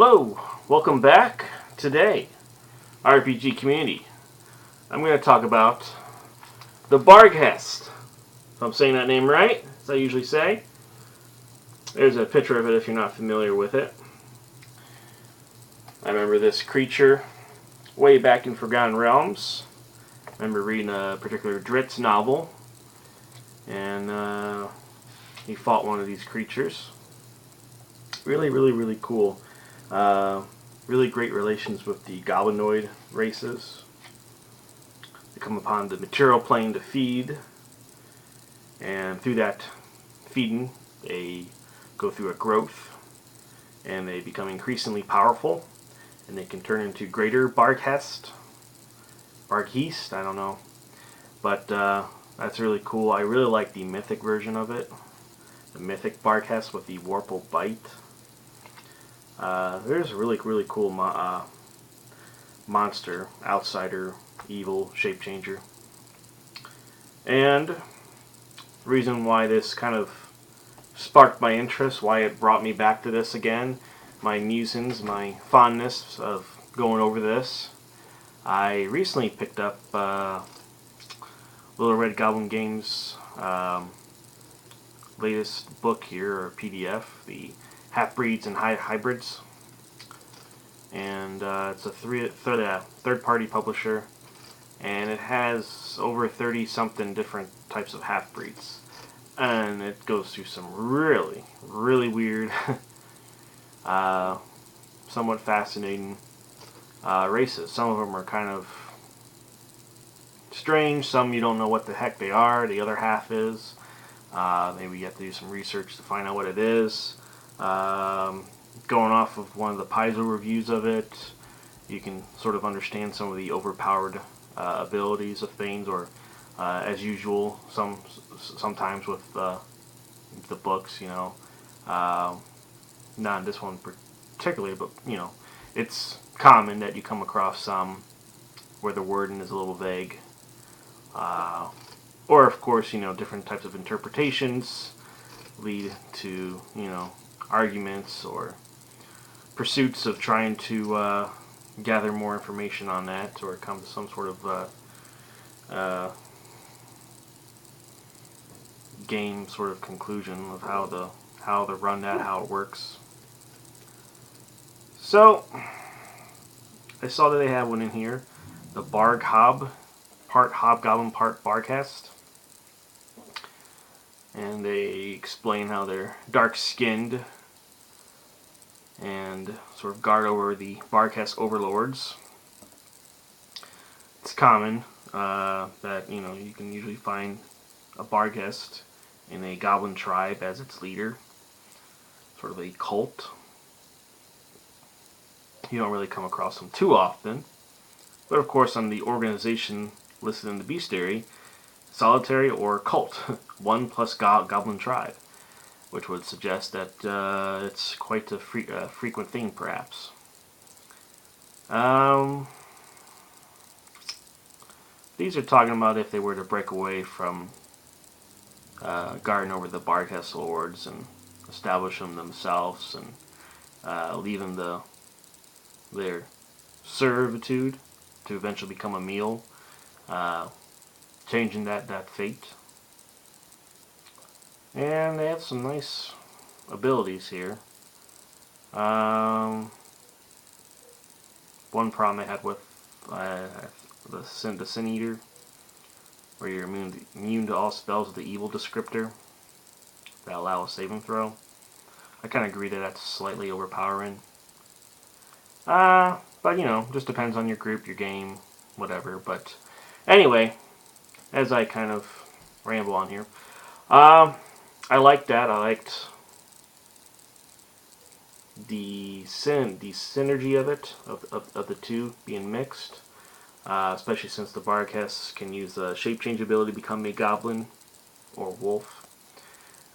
Hello, welcome back. Today, RPG community. I'm going to talk about the Barghest. If I'm saying that name right, as I usually say. There's a picture of it if you're not familiar with it. I remember this creature way back in Forgotten Realms. I remember reading a particular Dritz novel, and he fought one of these creatures. Really cool. Really great relations with the goblinoid races. They come upon the material plane to feed, and through that feeding, they go through a growth, and they become increasingly powerful, and they can turn into greater Barghest, I don't know, but that's really cool. I really like the mythic version of it, the mythic Barghest with the Warple bite. There's a really cool monster, outsider, evil, shapechanger. And the reason why this kind of sparked my interest, why it brought me back to this again, my musings, my fondness of going over this. I recently picked up Little Red Goblin Games' latest book here, or PDF, the Half-Breeds and Hybrids. And it's a third-party publisher, and it has over 30-something different types of half-breeds. And it goes through some really weird, somewhat fascinating races. Some of them are kind of strange, some you don't know what the heck they are, the other half is. Maybe you have to do some research to find out what it is. Going off of one of the Paizo reviews of it, you can sort of understand some of the overpowered abilities of things, or as usual, sometimes with the books, you know, not in this one particularly, but you know, it's common that you come across some where the wording is a little vague, or of course, you know, different types of interpretations lead to, you know, arguments or pursuits of trying to gather more information on that, or come to some sort of game sort of conclusion of how to run that, how it works. So I saw that they have one in here, the Barghob, part Hobgoblin, part Barghest. And they explain how they're dark-skinned and sort of guard over the Barghest overlords. It's common that, you know, you can usually find a Barghest in a goblin tribe as its leader, sort of a cult. You don't really come across them too often, but of course on the organization listed in the bestiary, solitary or cult, 1 plus goblin tribe, which would suggest that it's quite a frequent thing, perhaps. These are talking about if they were to break away from guarding over the Barghest lords and establish them themselves, and leaving their servitude to eventually become a meal, changing that fate. And they have some nice abilities here. One problem I had with the Sin Eater, where you're immune to all spells of the evil descriptor that allow a saving throw. I kind of agree that that's slightly overpowering. But you know, just depends on your group, your game, whatever. But anyway, as I kind of ramble on here, I liked that. I liked the synergy of it, of the two being mixed, especially since the Barghest can use the shapechanger ability to become a goblin or wolf.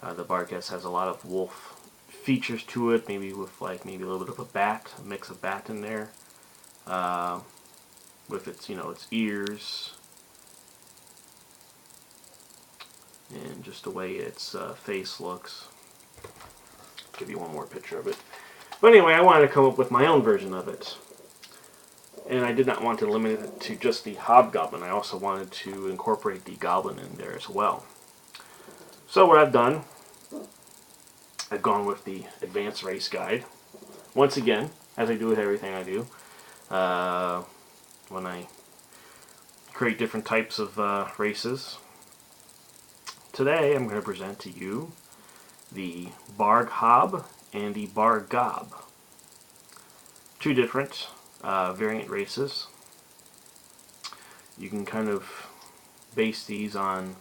The Barghest has a lot of wolf features to it, maybe with maybe a little bit of a bat, a mix of bat in there, with its, you know, its ears and just the way its face looks. Give you one more picture of it. But anyway, I wanted to come up with my own version of it. And I did not want to limit it to just the Hobgoblin. I also wanted to incorporate the Goblin in there as well. So what I've done, I've gone with the Advanced Race Guide. Once again, as I do with everything I do, when I create different types of races. Today I'm going to present to you the Barghob and the Barggob. Two different variant races. You can kind of base these on,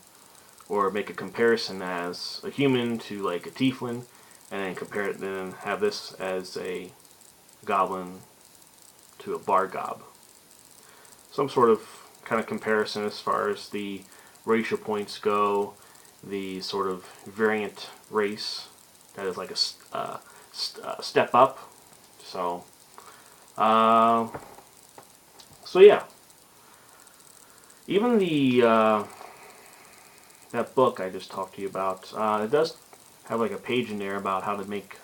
or make a comparison as a human to like a tiefling, and then compare it, then have this as a goblin to a Barghob. Some sort of kind of comparison as far as the racial points go, the sort of variant race that is like a step up. So, so yeah. Even the that book I just talked to you about, it does have like a page in there about how to make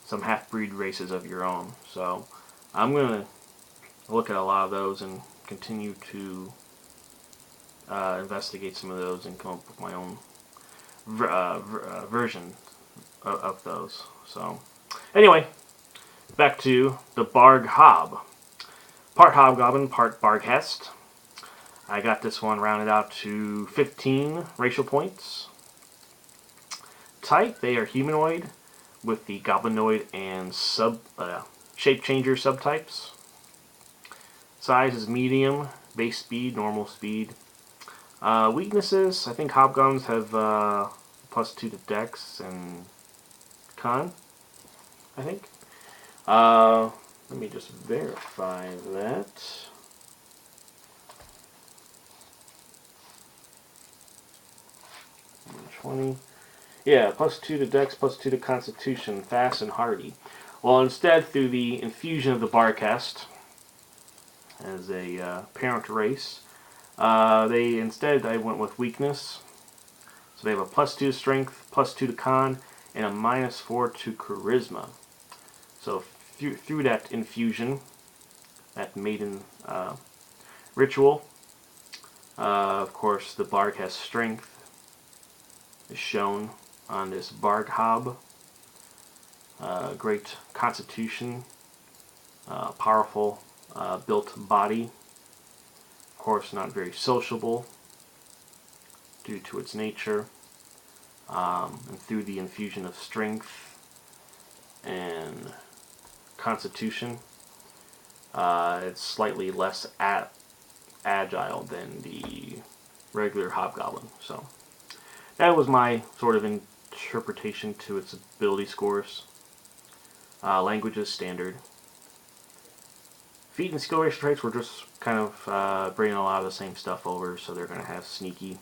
some half-breed races of your own. So I'm gonna look at a lot of those and continue to investigate some of those and come up with my own version of those. So anyway, back to the Barghob. Part Hobgoblin, part Barghest. I got this one rounded out to 15 racial points. Type, they are humanoid with the goblinoid and shapechanger subtypes. Size is medium, base speed, normal speed. Weaknesses, I think hobgoblins have +2 to dex and con, I think. Let me just verify that. +20. Yeah, +2 to dex, +2 to constitution, fast and hardy. Well, instead, through the infusion of the Barghest as a parent race, I went with weakness. So they have a +2 to strength, +2 to con, and a -4 to charisma. So through that infusion, that maiden ritual, of course, the Barg has strength, is shown on this Barghob. Great constitution, powerful built body. Of course, not very sociable due to its nature. And through the infusion of strength and constitution, it's slightly less agile than the regular Hobgoblin. So that was my sort of interpretation to its ability scores. Language is standard. Feat and skill ratio traits were just kind of bringing a lot of the same stuff over, so they're going to have sneaky,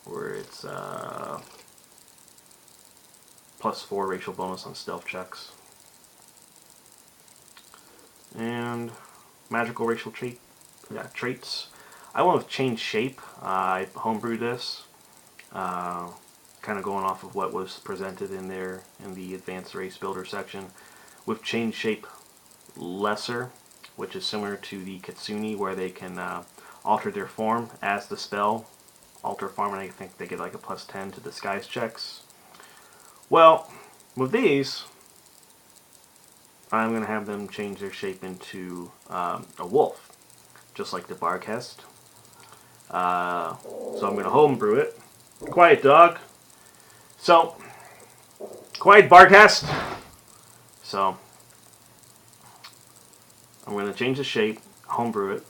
where it's +4 racial bonus on stealth checks. And magical racial traits. I want to change shape. I homebrewed this, kind of going off of what was presented in there in the advanced race builder section, with change shape lesser, which is similar to the Kitsune, where they can alter their form as the spell alter form, and I think they get like a +10 to disguise checks. Well, with these, I'm going to have them change their shape into a wolf, just like the Barghest. So I'm going to homebrew it. Quiet, dog. So, quiet, Barghest. So, I'm going to change the shape, homebrew it,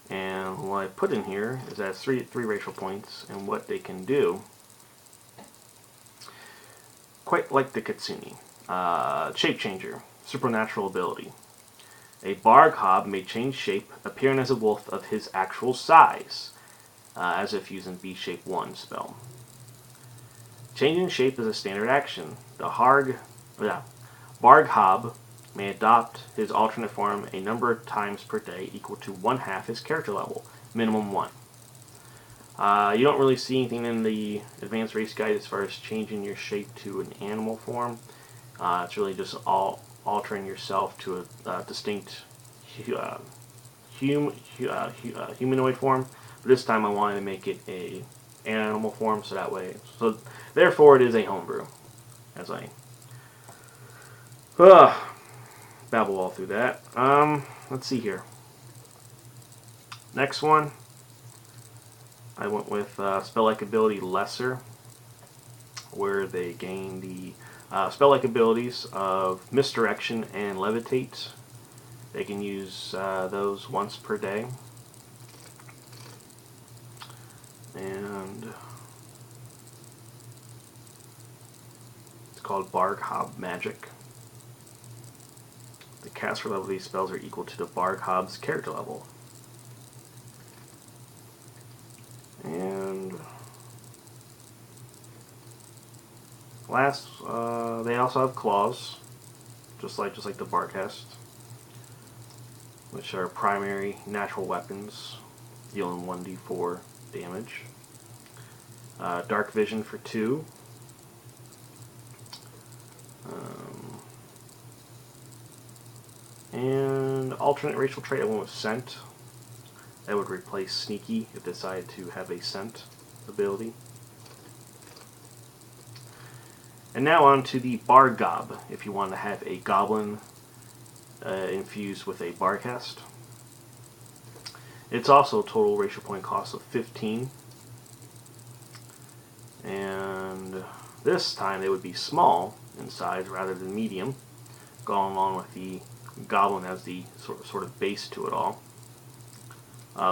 and what I put in here is that it's three racial points, and what they can do, quite like the Kitsune. Shapechanger, supernatural ability. A Barghob may change shape, appearing as a wolf of his actual size, as if using B-Shape 1 spell. Changing shape is a standard action. The Barghob may adopt his alternate form a number of times per day equal to 1/2 his character level, minimum 1. You don't really see anything in the advanced race guide as far as changing your shape to an animal form. It's really just all altering yourself to a distinct humanoid form. But this time I wanted to make it a animal form, so that way. So therefore, it is a homebrew. As I babble all through that. Let's see here. Next one, I went with spell-like ability Lesser, where they gain the spell-like abilities of Misdirection and Levitate. They can use those once per day. And it's called Barghob Magic. The caster level of these spells are equal to the Barghob's character level. And last, they also have claws, just like the Barghest, which are primary natural weapons, dealing 1d4 damage. Darkvision for 2. And alternate racial trait, I went with Scent. That would replace Sneaky if decided to have a Scent ability. And now on to the Barggob, if you want to have a Goblin infused with a Barghest. It's also a total racial point cost of 15. And this time they would be small in size rather than medium, going along with the Goblin as the sort of base to it all.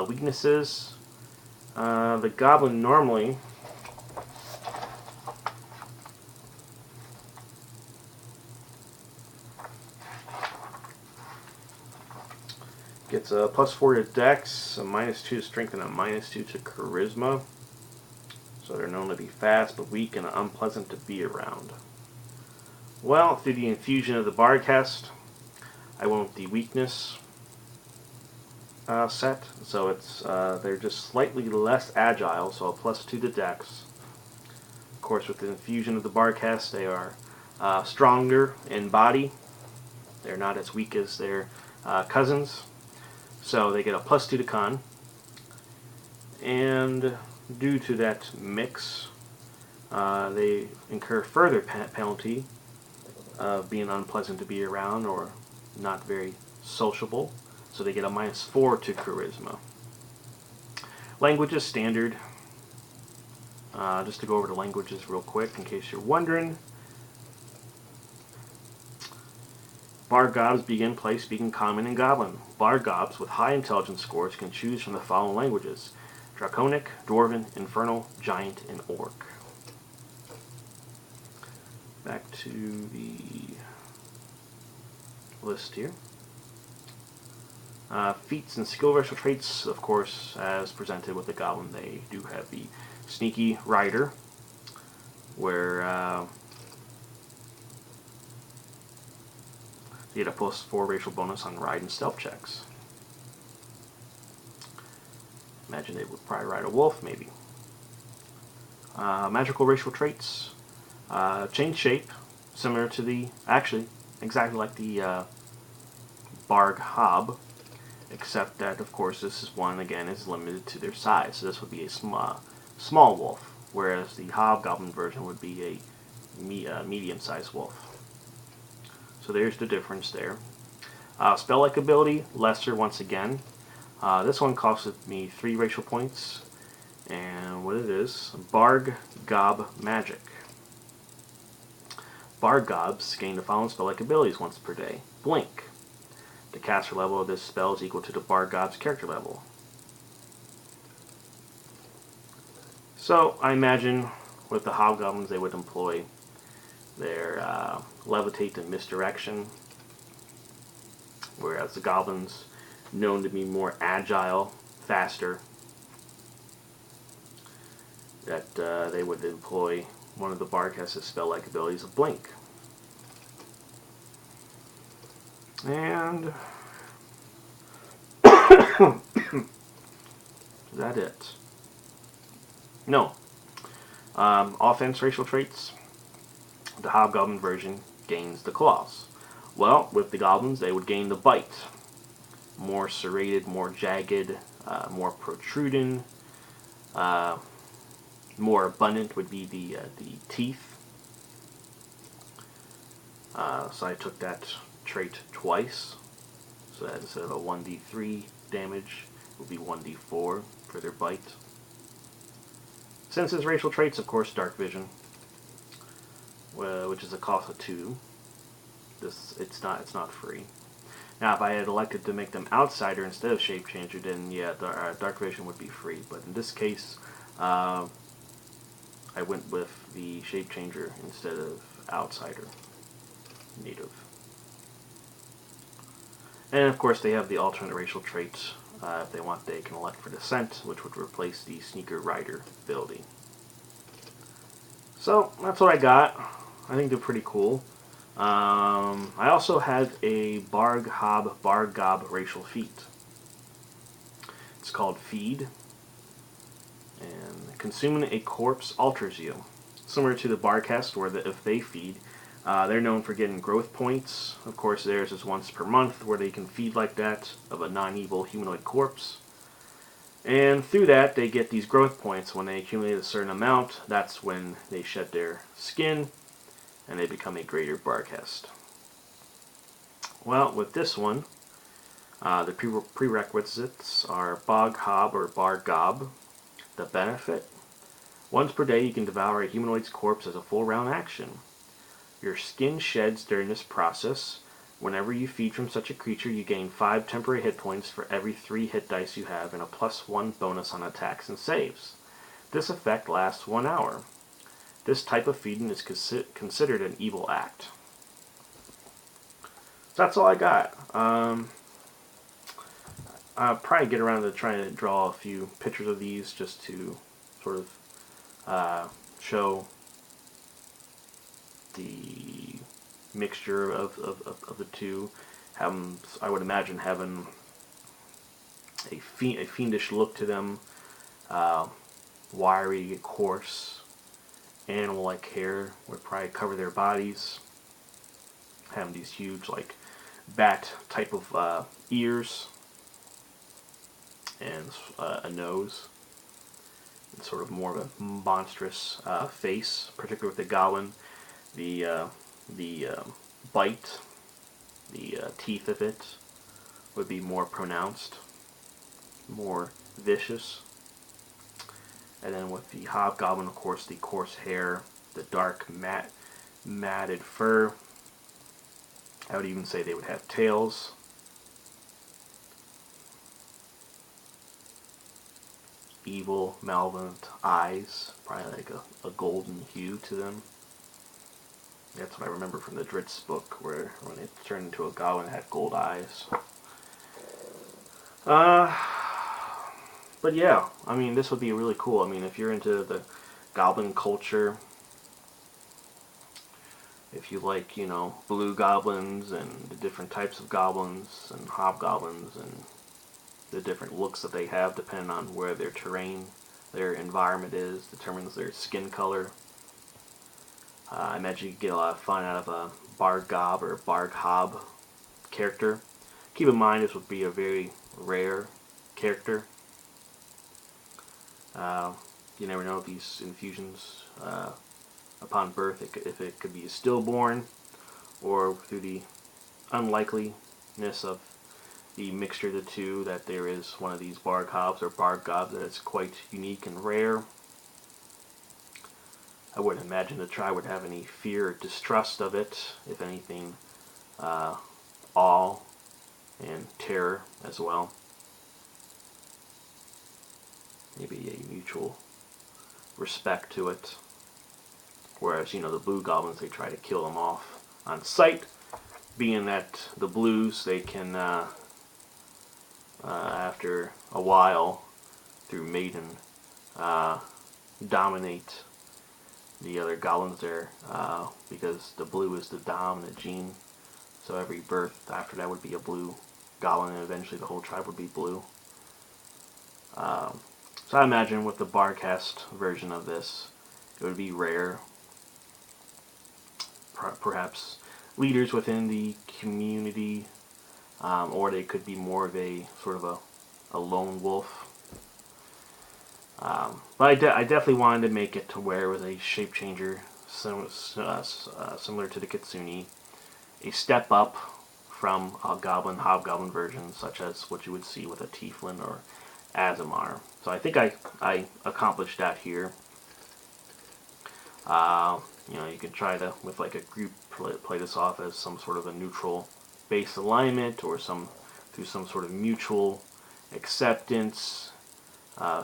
Weaknesses. The Goblin normally gets a +4 to Dex, a -2 to Strength, and a -2 to Charisma. So they're known to be fast but weak and unpleasant to be around. Well, through the infusion of the Barghest, I went with the weakness set, so it's they're just slightly less agile, so a +2 to Dex. Of course, with the infusion of the Barghest, they are stronger in body. They're not as weak as their cousins, so they get a +2 to Con. And due to that mix, they incur further penalty of being unpleasant to be around or not very sociable. So they get a -4 to Charisma. Languages standard. Just to go over the languages real quick in case you're wondering. Barghobs begin play speaking Common and Goblin. Barghobs with high intelligence scores can choose from the following languages: Draconic, Dwarven, Infernal, Giant, and Orc. Back to the list here. Feats and skill racial traits, of course, as presented with the Goblin, they do have the Sneaky Rider, where you get a +4 racial bonus on ride and stealth checks. Imagine they would probably ride a wolf, maybe. Magical racial traits. Change shape, similar to the, actually, exactly like the Barghob, except that, of course, this is one, again, is limited to their size. So this would be a small wolf, whereas the Hobgoblin version would be a medium-sized wolf. So there's the difference there. Spell-like ability, Lesser once again. This one costed me 3 racial points. And what it is, Barggob Magic. Barghobs gain the following spell-like abilities once per day. Blink. The caster level of this spell is equal to the Barghob's character level. So I imagine with the Hobgoblins they would employ their Levitate and Misdirection, whereas the Goblins, known to be more agile, faster, that they would employ one of the Barghest's spell-like abilities of Blink. And is that it? No. Offense racial traits. The Hobgoblin version gains the claws. Well, with the goblins, they would gain the bite. More serrated, more jagged, more protruding, uh, more abundant would be the teeth. So I took that trait twice. So that instead of a 1d3 damage, it would be 1d4 for their bite. Since his racial traits, of course, Darkvision, which is a cost of 2. It's not free. Now, if I had elected to make them outsider instead of shapechanger, then yeah, Darkvision would be free. But in this case, I went with the shapechanger instead of outsider, native. And of course, they have the alternate racial traits. If they want, they can elect for descent, which would replace the sneaker rider ability. So that's what I got. I think they're pretty cool. I also have a Barghob racial feat. It's called Feed, and consuming a corpse alters you. Similar to the Barghest, where if they feed, they're known for getting growth points. Of course, theirs is once per month, where they can feed like that of a non-evil humanoid corpse. And through that, they get these growth points. When they accumulate a certain amount, that's when they shed their skin, and they become a greater Barghest. Well, with this one, the prerequisites are Barghob or Barggob. The benefit: once per day you can devour a humanoid's corpse as a full round action. Your skin sheds during this process. Whenever you feed from such a creature, you gain 5 temporary hit points for every 3 hit dice you have and a +1 bonus on attacks and saves. This effect lasts 1 hour. This type of feeding is considered an evil act. So that's all I got. I'll probably get around to trying to draw a few pictures of these just to sort of show the mixture of the two. I would imagine having a fiendish look to them, wiry, coarse, animal-like hair would probably cover their bodies. Having these huge, like, bat type of ears and a nose, and sort of more of a monstrous face, particularly with the Goblin. The bite, the teeth of it would be more pronounced, more vicious. And then with the Hobgoblin, of course, the coarse hair, the dark matted fur. I would even say they would have tails. Evil, malevolent eyes, probably like a golden hue to them. That's what I remember from the Dritz book, where when it turned into a goblin, it had gold eyes. But yeah, I mean, this would be really cool. I mean, if you're into the goblin culture, if you like, you know, blue goblins and the different types of goblins and hobgoblins and the different looks that they have depending on where their terrain, their environment is, determines their skin color. I imagine you could get a lot of fun out of a Barggob or Barghob character. Keep in mind this would be a very rare character. You never know if these infusions, upon birth, if it could be a stillborn, or through the unlikeliness of the mixture of the two, that there is one of these Barghobs or Barggobs that is quite unique and rare. I wouldn't imagine the tribe would have any fear or distrust of it. If anything, awe and terror as well. Maybe a mutual respect to it. Whereas, you know, the blue goblins, they try to kill them off on sight. Being that the blues, they can, after a while, through mating, dominate the other goblins there, because the blue is the dominant gene. So every birth after that would be a blue goblin, and eventually the whole tribe would be blue. So I imagine with the Barghest version of this, it would be rare. Perhaps leaders within the community, or they could be more of a sort of a lone wolf. But I definitely wanted to make it to where it was a shapechanger, similar to the Kitsune, a step up from a Goblin, Hobgoblin version, such as what you would see with a Tieflin or Azamar. So I think I accomplished that here. You can try to, with like a group, play this off as some sort of a neutral base alignment, or through some sort of mutual acceptance,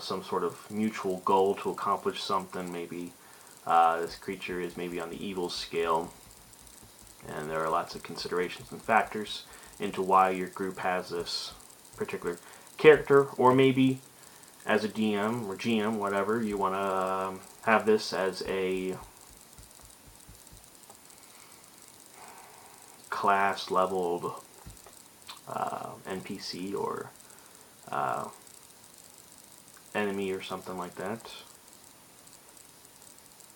some sort of mutual goal to accomplish something. Maybe this creature is maybe on the evil scale, and there are lots of considerations and factors into why your group has this particular character, or maybe as a DM or GM, whatever, you want to have this as a class leveled NPC or enemy or something like that.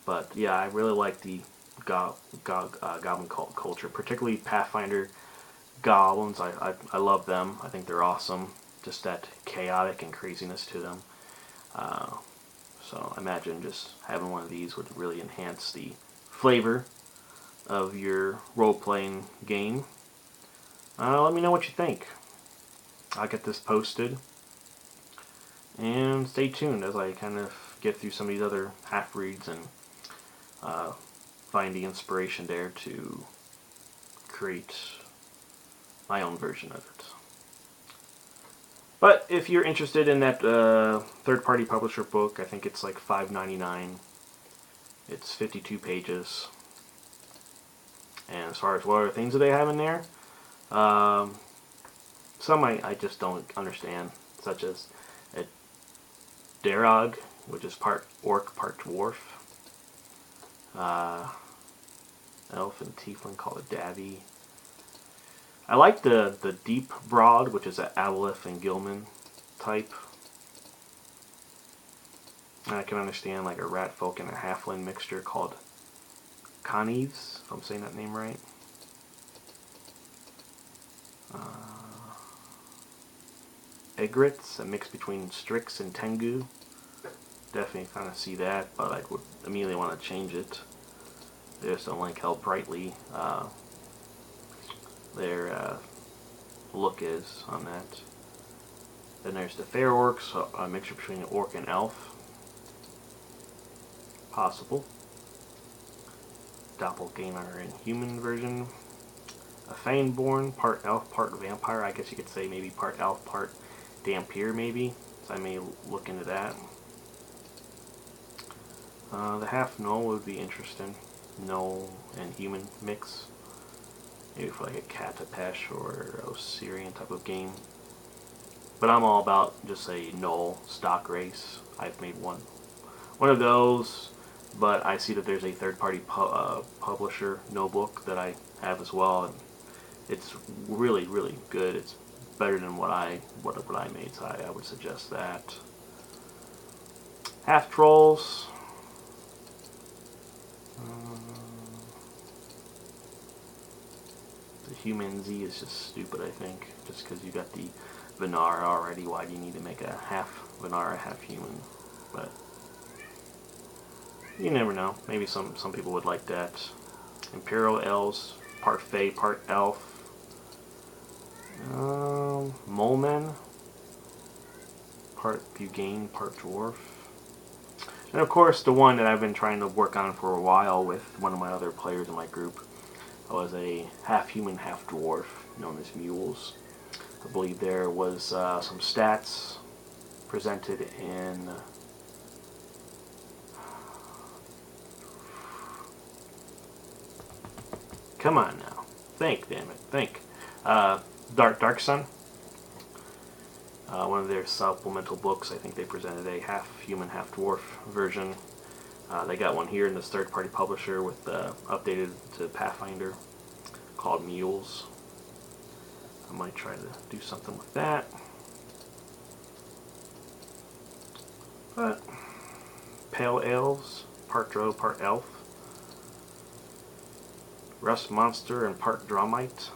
But yeah, I really like the goblin culture, particularly Pathfinder goblins. I love them. I think they're awesome. Just that chaotic and craziness to them. So I imagine just having one of these would really enhance the flavor of your role-playing game. Let me know what you think. I'll get this posted. And stay tuned as I kind of get through some of these other half-breeds and find the inspiration there to create my own version of it. But if you're interested in that third-party publisher book, I think it's like $5.99. It's 52 pages. And as far as what other things that they have in there, some I just don't understand, such as a Darog, which is part orc, part dwarf. Elf and tiefling called a Davy. I like the deep broad, which is an Aboleth and Gilman type. And I can understand like a rat folk and a halfling mixture called Connieves, if I'm saying that name right. Egrets, a mix between Strix and Tengu. Definitely kind of see that, but I would immediately want to change it. I just don't like how brightly their look is on that. Then there's the Fair Orcs, a mixture between an orc and elf. Possible. Doppelganger and human version. A Faneborn, part elf, part vampire. I guess you could say maybe part elf, part Dampier maybe. So I may look into that. The half Gnoll would be interesting. Gnoll and human mix. Maybe for like a Katapesh or Osirian type of game. But I'm all about just a Gnoll stock race. I've made one of those, but I see that there's a third-party publisher Gnoll book that I have as well, and it's really, really good. It's better than what I made, so I would suggest that. Half Trolls. The Human Z is just stupid, I think. Just because you got the Venara already, why do you need to make a half Venara, half human? But you never know. Maybe some people would like that. Imperial Elves, part Fae, part Elf. Molemen, part Bugane, part Dwarf. And of course, the one that I've been trying to work on for a while with one of my other players in my group was a half human, half dwarf, known as Mules. I believe there was some stats presented in come on now. Think, damn it. Think. Dark Sun. One of their supplemental books, I think they presented a half human, half dwarf version. They got one here in this third-party publisher with updated to Pathfinder called Mules. I might try to do something with that. But Pale Elves, part Drow, part Elf. Rust Monster and part Dramite.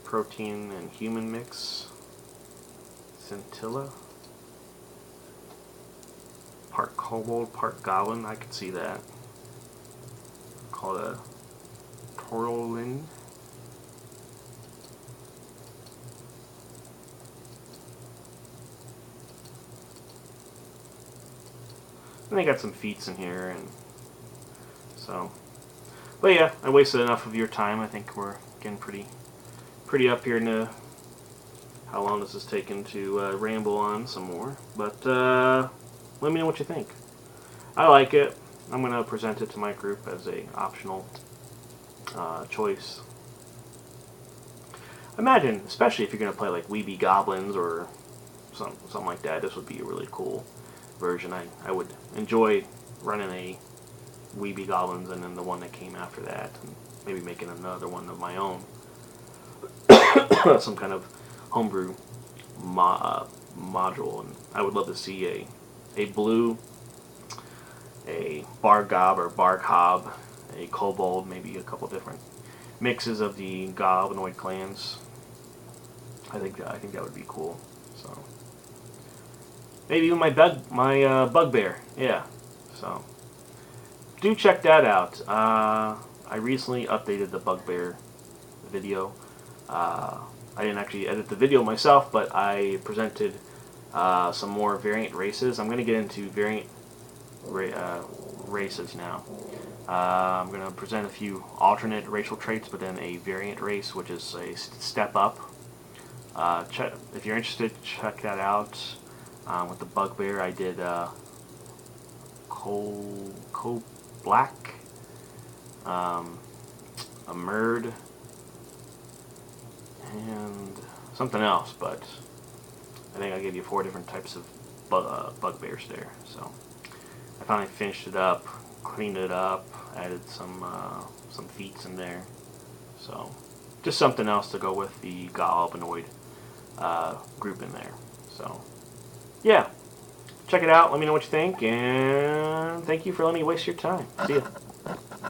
Protein and Human mix. Scintilla. Part Kobold, part Goblin. I could see that. Call it a Torlin. And they got some feats in here, and so. But yeah, I wasted enough of your time. I think we're getting pretty up here into how long this has taken to ramble on some more. But let me know what you think. I like it. I'm going to present it to my group as a optional choice. Imagine, especially if you're going to play like Weeby Goblins or something like that, this would be a really cool version. I would enjoy running a Weeby Goblins and then the one that came after that, and maybe making another one of my own. Some kind of homebrew module, and I would love to see a blue, a Barggob or Barghob, a kobold, maybe a couple different mixes of the goblinoid clans. I think that would be cool. So maybe even my bugbear, yeah. So do check that out. I recently updated the bugbear video. I didn't actually edit the video myself, but I presented some more variant races. I'm going to get into variant races now. I'm going to present a few alternate racial traits, but then a variant race, which is a step up. If you're interested, check that out. With the bugbear, I did coal black, a murd, and something else, but I think I gave you 4 different types of bugbears there. So I finally finished it up, cleaned it up, added some feats in there. So just something else to go with the goblinoid group in there. So yeah, check it out. Let me know what you think, and thank you for letting me waste your time. See ya.